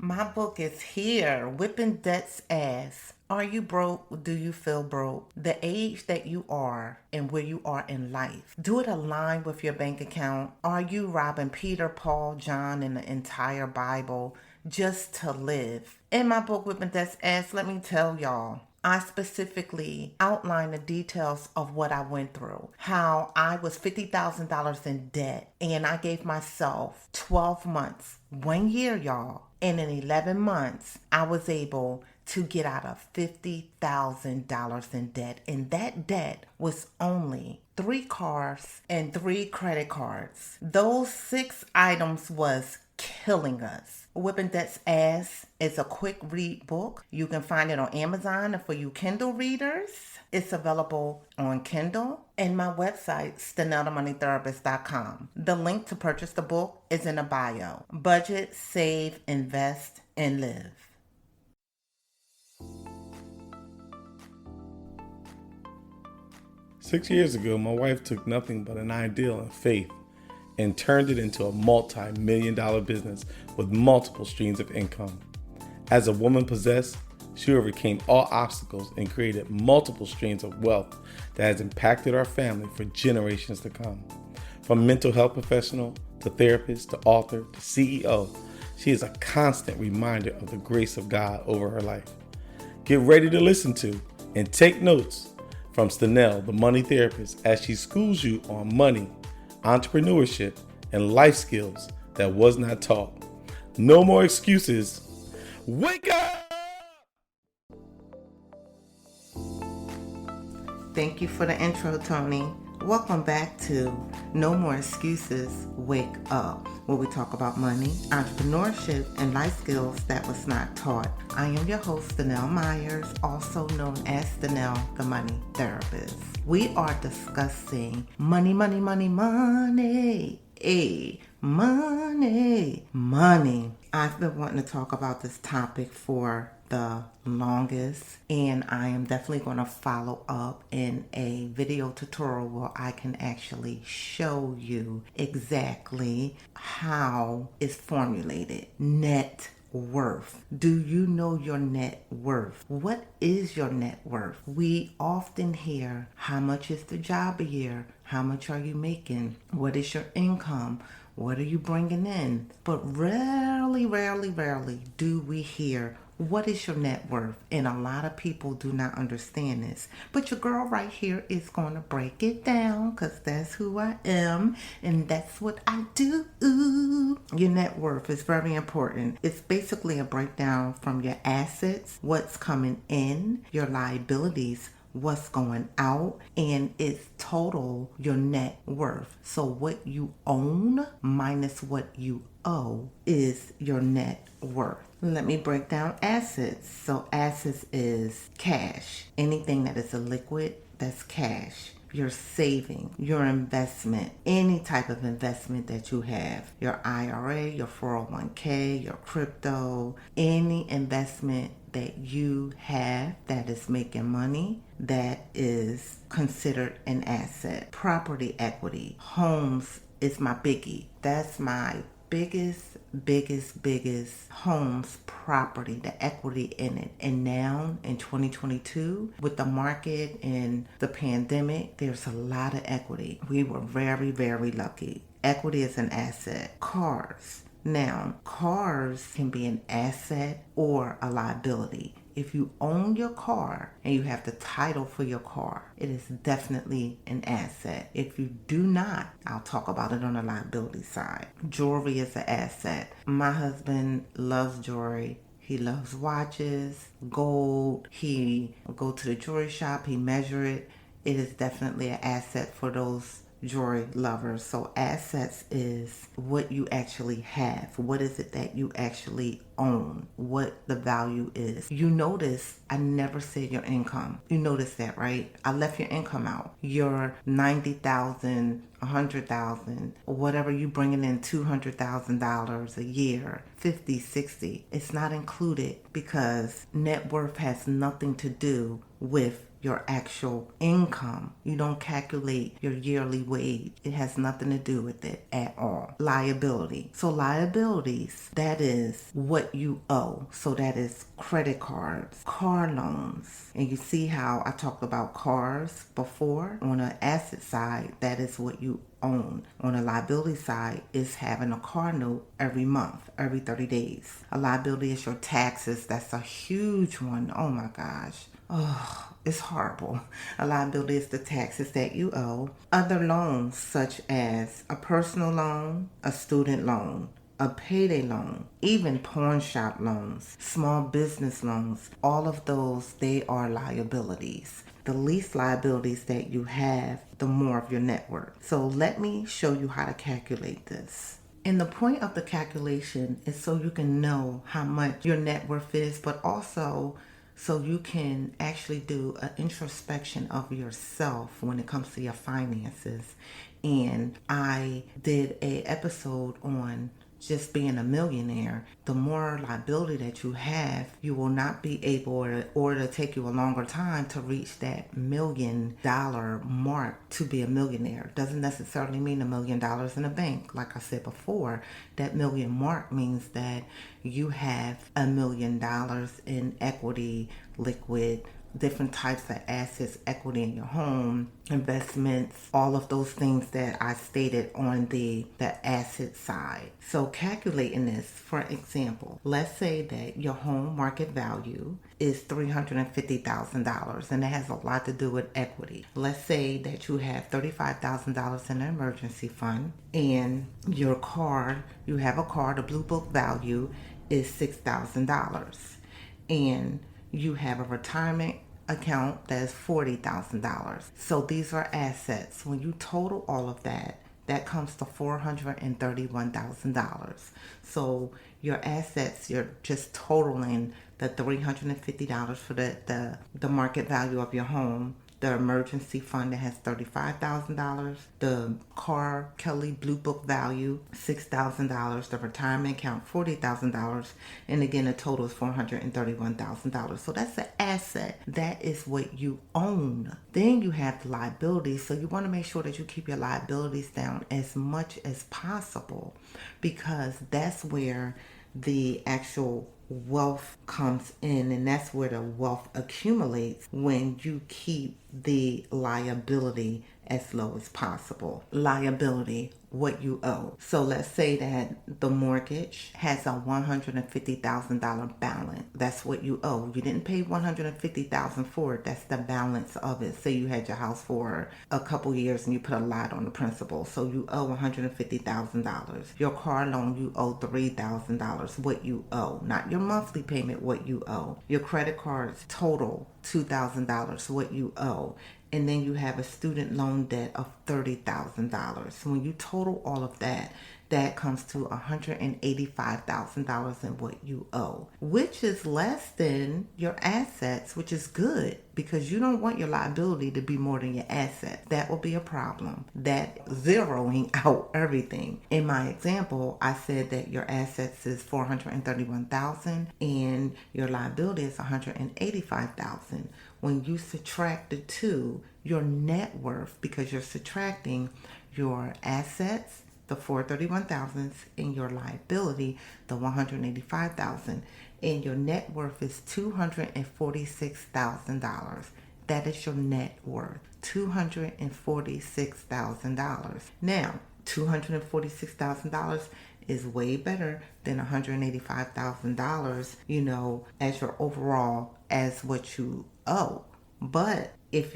My book is here, Whipping Debt's Ass. Are you broke? Do you feel broke? The age that you are and where you are in life. Do it align with your bank account? Are you robbing Peter, Paul, John, and the entire Bible just to live? In my book, Whipping Debt's Ass, let me tell y'all, I specifically outline the details of what I went through. How I was $50,000 in debt and I gave myself 12 months, 1 year, y'all. And in 11 months, I was able to get out of $50,000 in debt. And that debt was only 3 cars and 3 credit cards. Those 6 items was killing us. Whipping Debt's Ass is a quick read book. You can find it on Amazon, and for you Kindle readers, it's available on Kindle and my website, StaneldaMoneyTherapist.com. The link to purchase the book is in the bio. Budget, save, invest, and live. Six years ago, my wife took nothing but an ideal and faith and turned it into a multi-million-dollar business with multiple streams of income. As a woman possessed, she overcame all obstacles and created multiple streams of wealth that has impacted our family for generations to come. From mental health professional to therapist to author to CEO, she is a constant reminder of the grace of God over her life. Get ready to listen to and take notes from Stanel, the money therapist, as she schools you on money, entrepreneurship, and life skills that was not taught. No more excuses. Wake up! Thank you for the intro, Tony. Welcome back to No More Excuses, Wake Up, where we talk about money, entrepreneurship, and life skills that was not taught. I am your host, Stanel Myers, also known as Stanel, the money therapist. We are discussing money, money, money, money. Money. I've been wanting to talk about this topic for the longest, and I am definitely going to follow up in a video tutorial where I can actually show you exactly how it's formulated. Net worth. Do you know your net worth? What is your net worth? We often hear, how much is the job a year? How much are you making? What is your income? What are you bringing in? But rarely do we hear, what is your net worth? And a lot of people do not understand this. But your girl right here is going to break it down, because that's who I am and that's what I do. Your net worth is very important. It's basically a breakdown from your assets, what's coming in, your liabilities, what's going out, and it's total your net worth. So what you own minus what you owe is your net worth. Let me break down assets. So assets is cash. Anything that is a liquid, that's cash. Your saving, your investment, any type of investment that you have, your IRA, your 401k, your crypto, any investment that you have that is making money, that is considered an asset. Property equity, homes is my biggie. That's my biggest homes, property, the equity in it. And now in 2022, with the market and the pandemic, there's a lot of equity. We were very lucky. Equity is an asset. Cars. Now, cars can be an asset or a liability. If you own your car and you have the title for your car, it is definitely an asset. If you do not, I'll talk about it on the liability side. Jewelry is an asset. My husband loves jewelry. He loves watches, gold. He will go to the jewelry shop, he measure it. It is definitely an asset for those jewelry lovers. So assets is what you actually have. What is it that you actually own? What the value is. You notice I never said your income. You notice that, right? I left your income out. Your 90,000, 100,000, whatever you bringing in, $200,000 a year, 50, 60. It's not included because net worth has nothing to do with your actual income. You don't calculate your yearly wage. It has nothing to do with it at all. Liability. So liabilities, that is what you owe. So that is credit cards, car loans. And you see how I talked about cars before? On the asset side, that is what you own. On the liability side is having a car note every month, every 30 days. A liability is your taxes. That's a huge one. Oh my gosh. Oh, it's horrible. A liability is the taxes that you owe. Other loans, such as a personal loan, a student loan, a payday loan, even pawn shop loans, small business loans, all of those, they are liabilities. The least liabilities that you have, the more of your net worth. So let me show you how to calculate this. And the point of the calculation is so you can know how much your net worth is, but also so you can actually do an introspection of yourself when it comes to your finances. And I did an episode on just being a millionaire. The more liability that you have, you will not be able, or it'll take you a longer time to reach that $1 million mark to be a millionaire. Doesn't necessarily mean $1 million in a bank. Like I said before, that million mark means that you have $1 million in equity, liquid, different types of assets, equity in your home, investments, all of those things that I stated on the asset side. So calculating this, for example, let's say that your home market value is $350,000, and that has a lot to do with equity. Let's say that you have $35,000 in an emergency fund, and your car, you have a car, the Blue Book value is $6,000, and you have a retirement account that's $40,000. So these are assets. When you total all of that, that comes to $431,000. So your assets, you're just totaling the $350 for the market value of your home, the emergency fund that has $35,000, the car Kelly Blue Book value $6,000, the retirement account $40,000, and again the total is $431,000. So that's an asset. That is what you own. Then you have the liabilities. So you want to make sure that you keep your liabilities down as much as possible, because that's where the actual wealth comes in, and that's where the wealth accumulates when you keep the liability as low as possible. Liability, what you owe. So let's say that the mortgage has a $150,000 balance. That's what you owe. You didn't pay $150,000 for it. That's the balance of it. Say you had your house for a couple years and you put a lot on the principal. So you owe $150,000. Your car loan, you owe $3,000. What you owe. Not your monthly payment, what you owe. Your credit cards total $2,000, what you owe. And then you have a student loan debt of $30,000. So when you total all of that, that comes to $185,000 in what you owe, which is less than your assets, which is good, because you don't want your liability to be more than your asset. That will be a problem. That zeroing out everything. In my example, I said that your assets is $431,000 and your liability is $185,000. When you subtract the two, your net worth, because you're subtracting your assets, the $431,000, and your liability, the $185,000, and your net worth is $246,000. That is your net worth, $246,000. Now, $246,000 is way better than $185,000, as your overall, as what you owe. But if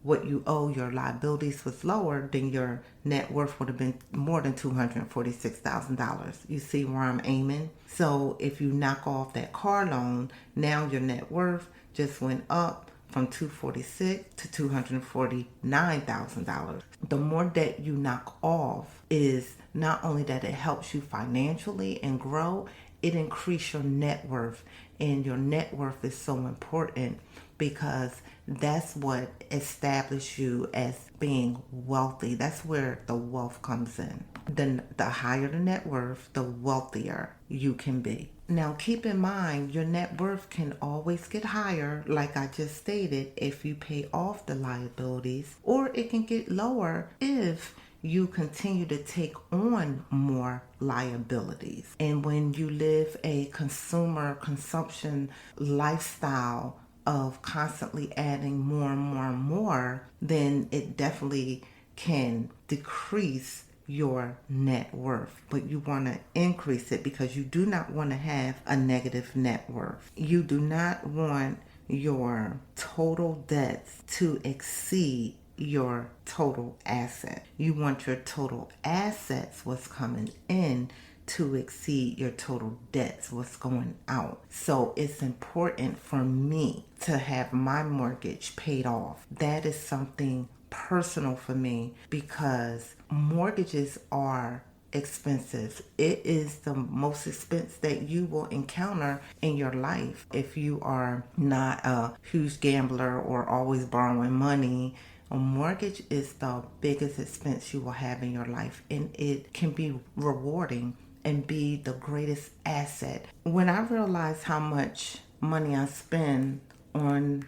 what you owe, your liabilities was lower, then your net worth would have been more than $246,000. You see where I'm aiming? So if you knock off that car loan, now your net worth just went up from $246,000 to $249,000. The more debt you knock off is not only that it helps you financially and grow, it increases your net worth. And your net worth is so important because that's what establishes you as being wealthy. That's where the wealth comes in. Then the higher the net worth, the wealthier you can be. Now, keep in mind, your net worth can always get higher, like I just stated, if you pay off the liabilities, or it can get lower if you continue to take on more liabilities. And when you live a consumer consumption lifestyle of constantly adding more and more and more, then it definitely can decrease your net worth, but you want to increase it because you do not want to have a negative net worth. You do not want your total debts to exceed your total asset. You want your total assets, what's coming in, to exceed your total debts, what's going out. So it's important for me to have my mortgage paid off. That is something personal for me because mortgages are expensive. It is the most expense that you will encounter in your life. If you are not a huge gambler or always borrowing money, a mortgage is the biggest expense you will have in your life, and it can be rewarding and be the greatest asset. When I realized how much money I spend on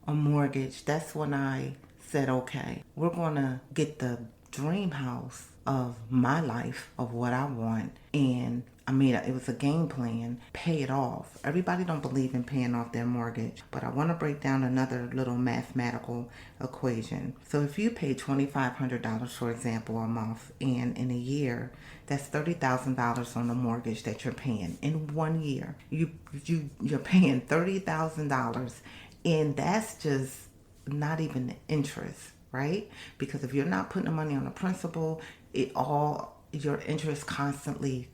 a mortgage, that's when I said, okay, we're going to get the dream house of my life, of what I want. And I mean, it was a game plan, pay it off. Everybody don't believe in paying off their mortgage, but I want to break down another little mathematical equation. So if you pay $2,500, for example, a month, and in a year, that's $30,000 on the mortgage that you're paying. In 1 year, you're paying $30,000, and that's just not even the interest, right? Because if you're not putting the money on the principal, your interest constantly,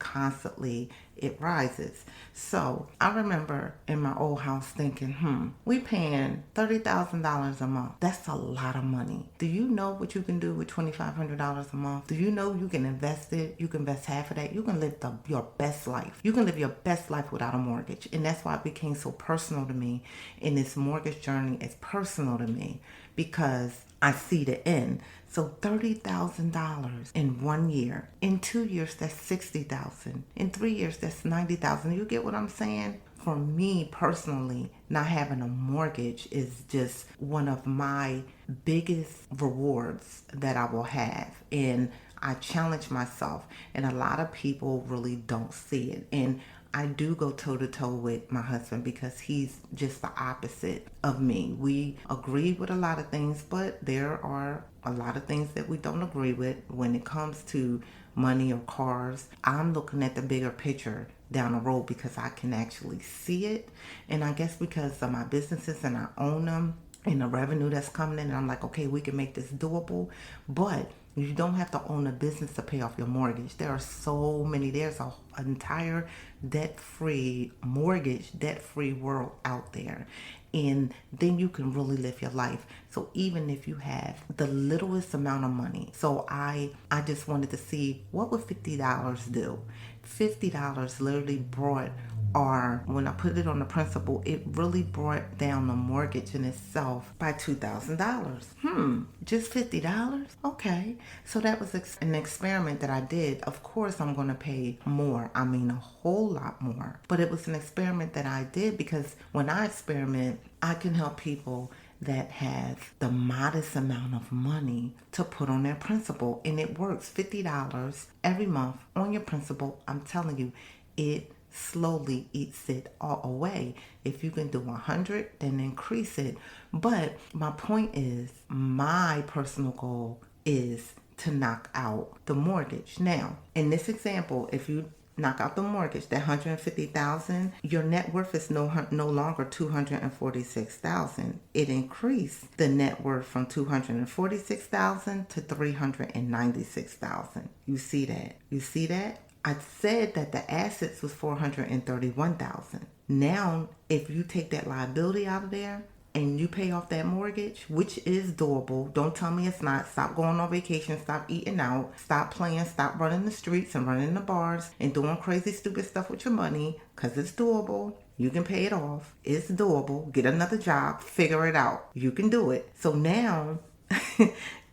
it rises. So I remember in my old house thinking, we paying $30,000 a month. That's a lot of money. Do you know what you can do with $2,500 a month? Do you know you can invest it? You can invest half of that. You can live your best life. You can live your best life without a mortgage. And that's why it became so personal to me. And this mortgage journey is personal to me because I see the end. So $30,000 in 1 year. In 2 years, that's $60,000. In 3 years, that's $90,000. You get what I'm saying? For me personally, not having a mortgage is just one of my biggest rewards that I will have. And I challenge myself, and a lot of people really don't see it. And I do go toe to toe with my husband because he's just the opposite of me. We agree with a lot of things, but there are a lot of things that we don't agree with when it comes to money or cars. I'm looking at the bigger picture down the road because I can actually see it. And I guess because of my businesses and I own them and the revenue that's coming in, and I'm like, okay, we can make this doable. But you don't have to own a business to pay off your mortgage. There are so many. There's an entire debt-free mortgage, debt-free world out there. And then you can really live your life. So even if you have the littlest amount of money. So I just wanted to see what would $50 do. $50 literally brought, or when I put it on the principal, it really brought down the mortgage in itself by $2,000. Just $50? Okay. So that was an experiment that I did. Of course, I'm going to pay more. I mean, a whole lot more. But it was an experiment that I did because when I experiment, I can help people that have the modest amount of money to put on their principal. And it works. $50 every month on your principal. I'm telling you, it slowly eats it all away. If you can do 100, then increase it. But my point is, my personal goal is to knock out the mortgage. Now, in this example, if you knock out the mortgage, that $150,000, your net worth is no longer $246,000. It increased the net worth from $246,000 to $396,000. You see that? You see that? I said that the assets was $431,000. Now, if you take that liability out of there and you pay off that mortgage, which is doable, don't tell me it's not. Stop going on vacation, stop eating out, stop playing, stop running the streets and running the bars and doing crazy, stupid stuff with your money, because it's doable. You can pay it off. It's doable. Get another job, figure it out. You can do it. So now,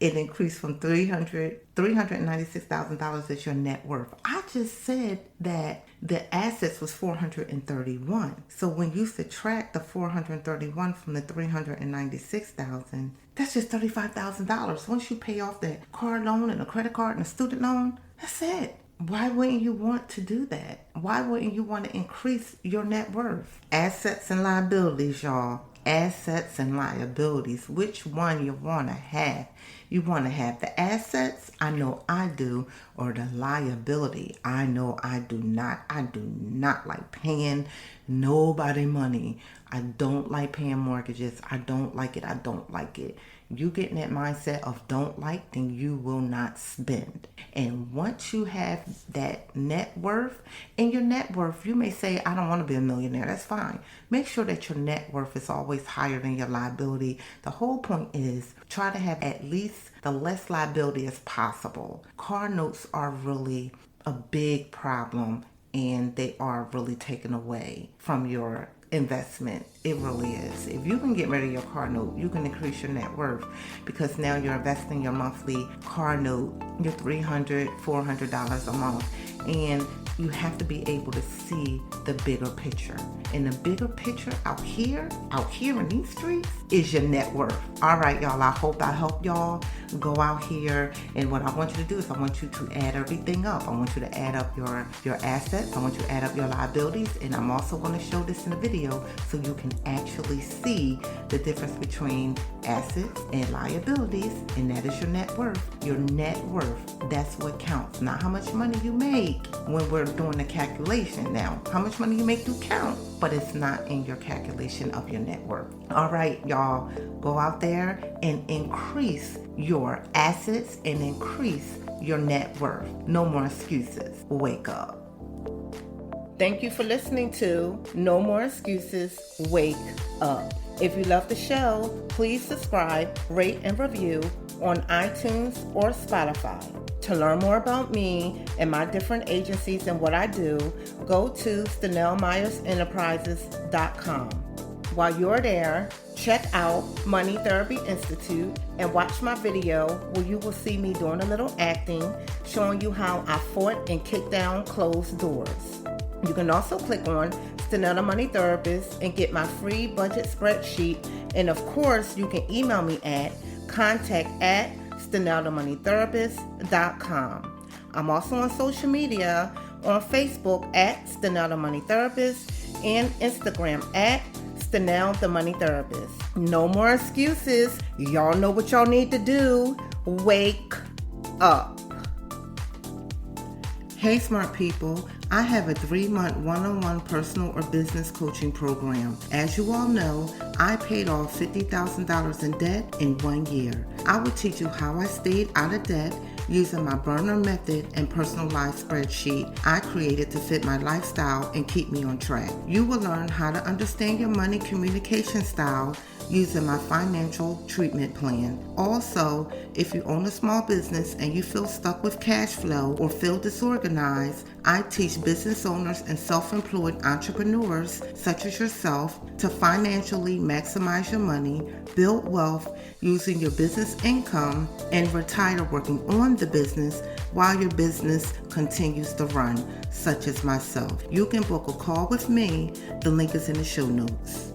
It increased from $396,000 is your net worth. I just said that the assets was 431. So when you subtract the 431 from the 396,000, that's just $35,000. Once you pay off that car loan and a credit card and a student loan, that's it. Why wouldn't you want to do that? Why wouldn't you want to increase your net worth? Assets and liabilities, y'all. Assets and liabilities. Which one you want to have? You want to have the assets? I know I do. Or the liability? I know I do not. I do not like paying nobody money. I don't like paying mortgages. I don't like it. I don't like it. You get in that mindset of don't like, then you will not spend. And once you have that net worth, and your net worth, you may say, I don't want to be a millionaire. That's fine. Make sure that your net worth is always higher than your liability. The whole point is try to have at least the less liability as possible. Car notes are really a big problem, and they are really taken away from your investment. It really is. If you can get rid of your car note, you can increase your net worth, because now you're investing your monthly car note, your $300, $400 a month, and you have to be able to see the bigger picture. And the bigger picture out here in these streets is your net worth. All right, y'all, I hope I helped y'all go out here. And what I want you to do is I want you to add everything up. I want you to add up your assets. I want you to add up your liabilities. And I'm also going to show this in a video so you can actually see the difference between assets and liabilities. And that is your net worth. Your net worth, that's what counts. Not how much money you make when we're doing the calculation. Now, how much money you make do count, but it's not in your calculation of your net worth. All right, y'all, go out there and increase your assets and increase your net worth. No more excuses. Wake up. Thank you for listening to No More Excuses, Wake Up. If you love the show, please subscribe, rate, and review on iTunes or Spotify. To learn more about me and my different agencies and what I do, go to StanellMyersEnterprises.com. While you're there, check out Money Therapy Institute and watch my video where you will see me doing a little acting, showing you how I fought and kicked down closed doors. You can also click on Stanella Money Therapist and get my free budget spreadsheet. And of course, you can email me at contact@StanellaMoneyTherapist.com. I'm also on social media on Facebook at Stanella Money Therapist and Instagram at Stanell the Money Therapist. No more excuses. Y'all know what y'all need to do. Wake up. Hey, smart people. I have a 3-month one-on-one personal or business coaching program. As you all know, I paid off $50,000 in debt in 1 year. I will teach you how I stayed out of debt using my burner method and personalized spreadsheet I created to fit my lifestyle and keep me on track. You will learn how to understand your money communication style using my financial treatment plan. Also, if you own a small business and you feel stuck with cash flow or feel disorganized, I teach business owners and self-employed entrepreneurs such as yourself to financially maximize your money, build wealth using your business income, and retire working on the business while your business continues to run, such as myself. You can book a call with me. The link is in the show notes.